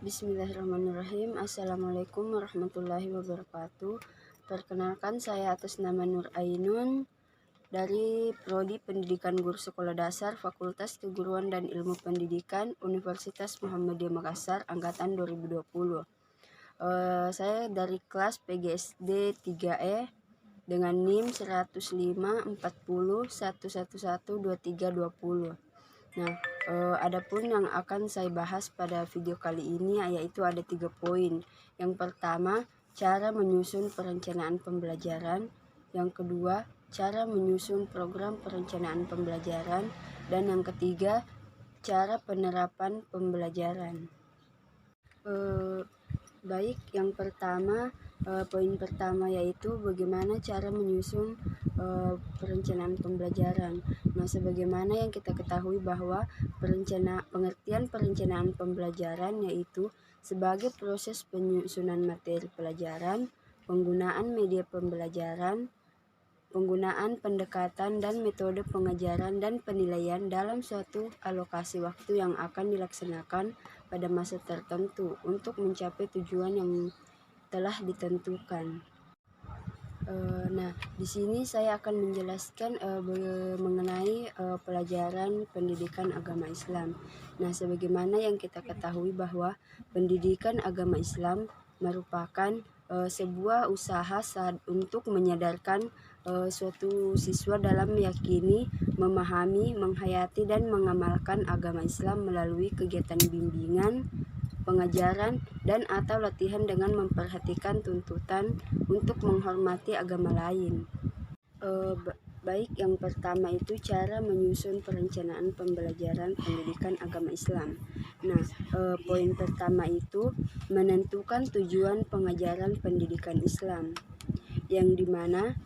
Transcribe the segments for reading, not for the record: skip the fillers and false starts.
Bismillahirrahmanirrahim. Assalamualaikum warahmatullahi wabarakatuh. Perkenalkan, saya atas nama Nur Ainun dari Prodi Pendidikan Guru Sekolah Dasar Fakultas Keguruan dan Ilmu Pendidikan Universitas Muhammadiyah Makassar Angkatan 2020. Saya dari kelas PGSD 3E dengan NIM 105 40 111 23 20. Nah, adapun yang akan saya bahas pada video kali ini yaitu ada 3 poin. Yang pertama, cara menyusun perencanaan pembelajaran. Yang kedua, cara menyusun program perencanaan pembelajaran. Dan yang ketiga, cara penerapan pembelajaran. Baik, yang pertama, poin pertama yaitu bagaimana cara menyusun perencanaan pembelajaran. Nah, sebagaimana yang kita ketahui bahwa pengertian perencanaan pembelajaran yaitu sebagai proses penyusunan materi pelajaran, penggunaan media pembelajaran, penggunaan pendekatan dan metode pengajaran dan penilaian dalam suatu alokasi waktu yang akan dilaksanakan pada masa tertentu untuk mencapai tujuan yang telah ditentukan. Nah, di sini saya akan menjelaskan mengenai pelajaran pendidikan agama Islam. Nah, sebagaimana yang kita ketahui bahwa pendidikan agama Islam merupakan sebuah usaha untuk menyadarkan suatu siswa dalam meyakini, memahami, menghayati, dan mengamalkan agama Islam melalui kegiatan bimbingan, pengajaran, dan atau latihan dengan memperhatikan tuntutan untuk menghormati agama lain. Baik, yang pertama itu cara menyusun perencanaan pembelajaran pendidikan agama Islam. Nah, poin pertama itu menentukan tujuan pengajaran pendidikan Islam, yang dimana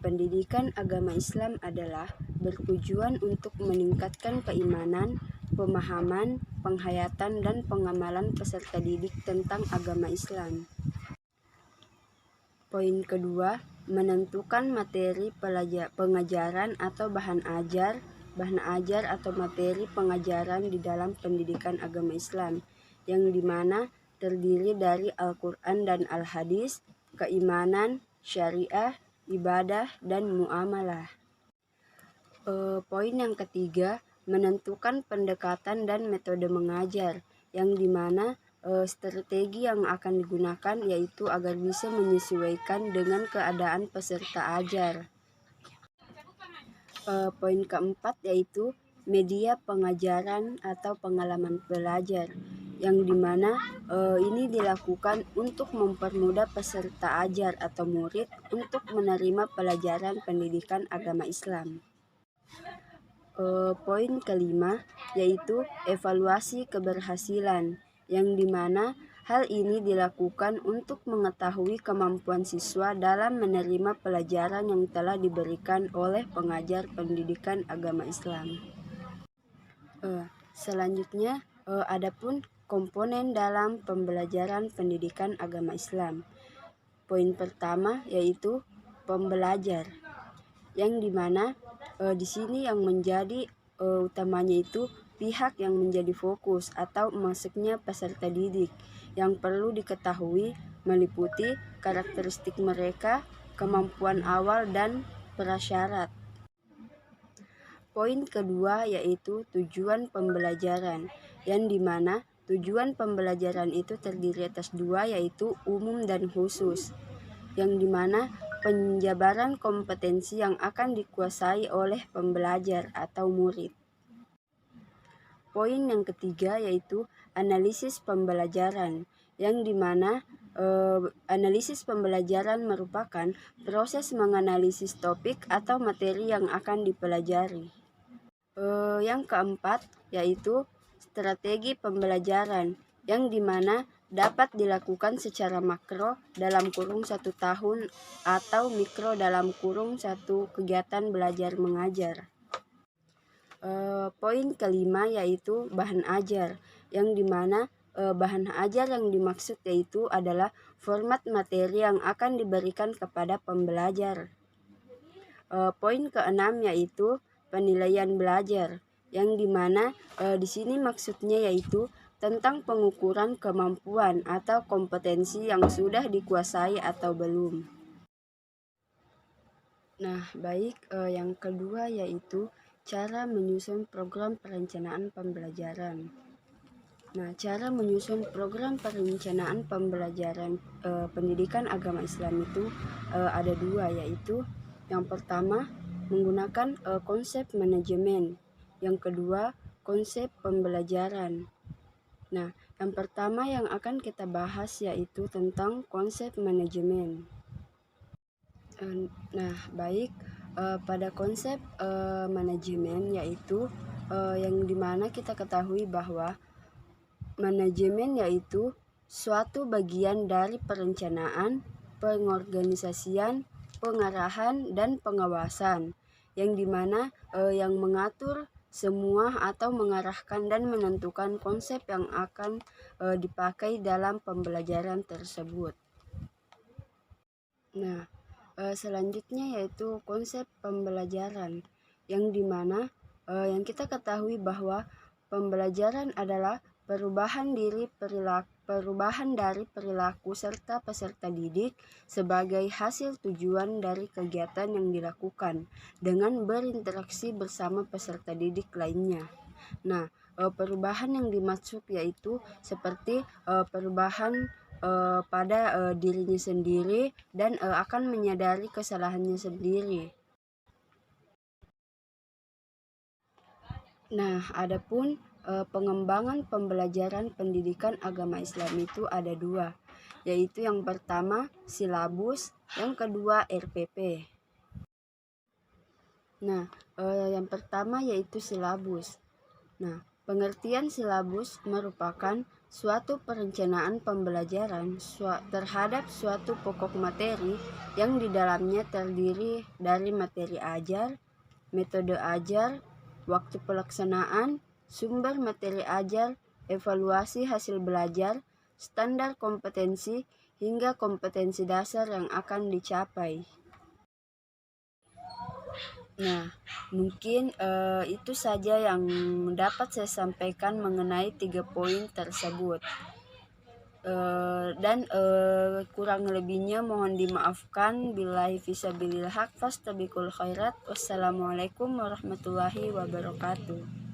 pendidikan agama Islam adalah bertujuan untuk meningkatkan keimanan, pemahaman, penghayatan, dan pengamalan peserta didik tentang agama Islam. Poin kedua, menentukan materi pengajaran atau bahan ajar atau materi pengajaran di dalam pendidikan agama Islam, yang dimana terdiri dari Al-Quran dan Al-Hadis, keimanan, syariah, ibadah, dan muamalah. Poin yang ketiga, menentukan pendekatan dan metode mengajar, yang dimana strategi yang akan digunakan yaitu agar bisa menyesuaikan dengan keadaan peserta ajar. Poin keempat yaitu media pengajaran atau pengalaman belajar, yang dimana ini dilakukan untuk mempermudah peserta ajar atau murid untuk menerima pelajaran pendidikan agama Islam. Poin kelima yaitu evaluasi keberhasilan, yang dimana hal ini dilakukan untuk mengetahui kemampuan siswa dalam menerima pelajaran yang telah diberikan oleh pengajar pendidikan agama Islam. Selanjutnya, adapun komponen dalam pembelajaran pendidikan agama Islam. Poin pertama yaitu pembelajar, yang dimana di sini yang menjadi utamanya itu pihak yang menjadi fokus atau masuknya peserta didik, yang perlu diketahui meliputi karakteristik mereka, kemampuan awal, dan prasyarat. Poin kedua yaitu tujuan pembelajaran, yang dimana tujuan pembelajaran itu terdiri atas dua yaitu umum dan khusus, yang dimana penjabaran kompetensi yang akan dikuasai oleh pembelajar atau murid. Poin yang ketiga yaitu analisis pembelajaran, yang dimana analisis pembelajaran merupakan proses menganalisis topik atau materi yang akan dipelajari. Yang keempat yaitu strategi pembelajaran, yang dimana dapat dilakukan secara makro dalam kurung 1 tahun atau mikro dalam kurung 1 kegiatan belajar mengajar. Poin kelima yaitu bahan ajar, yang dimana bahan ajar yang dimaksud yaitu adalah format materi yang akan diberikan kepada pembelajar. Poin keenam yaitu penilaian belajar, yang dimana di sini maksudnya yaitu tentang pengukuran kemampuan atau kompetensi yang sudah dikuasai atau belum. Nah, baik, yang kedua yaitu cara menyusun program perencanaan pembelajaran. Nah, cara menyusun program perencanaan pembelajaran pendidikan agama Islam itu ada dua, yaitu yang pertama menggunakan konsep manajemen, yang kedua konsep pembelajaran. Nah, yang pertama yang akan kita bahas yaitu tentang konsep manajemen. Nah, baik, pada konsep manajemen yaitu yang dimana kita ketahui bahwa manajemen yaitu suatu bagian dari perencanaan, pengorganisasian, pengarahan, dan pengawasan, yang dimana yang mengatur semua atau mengarahkan dan menentukan konsep yang akan dipakai dalam pembelajaran tersebut. Nah, selanjutnya yaitu konsep pembelajaran, yang dimana yang kita ketahui bahwa pembelajaran adalah perubahan dari perilaku serta peserta didik sebagai hasil tujuan dari kegiatan yang dilakukan dengan berinteraksi bersama peserta didik lainnya. Nah, perubahan yang dimaksud yaitu seperti perubahan pada dirinya sendiri dan akan menyadari kesalahannya sendiri. Nah, adapun pengembangan pembelajaran pendidikan agama Islam itu ada dua, yaitu yang pertama silabus, yang kedua RPP. Nah, yang pertama yaitu silabus. Nah, pengertian silabus merupakan suatu perencanaan pembelajaran terhadap suatu pokok materi yang di dalamnya terdiri dari materi ajar, metode ajar, waktu pelaksanaan, sumber materi ajar, evaluasi hasil belajar, standar kompetensi, hingga kompetensi dasar yang akan dicapai. Nah, mungkin itu saja yang dapat saya sampaikan mengenai 3 poin tersebut. Dan kurang lebihnya mohon dimaafkan. Billahi fisabilil haq fastabiqul khairat. Wassalamualaikum warahmatullahi wabarakatuh.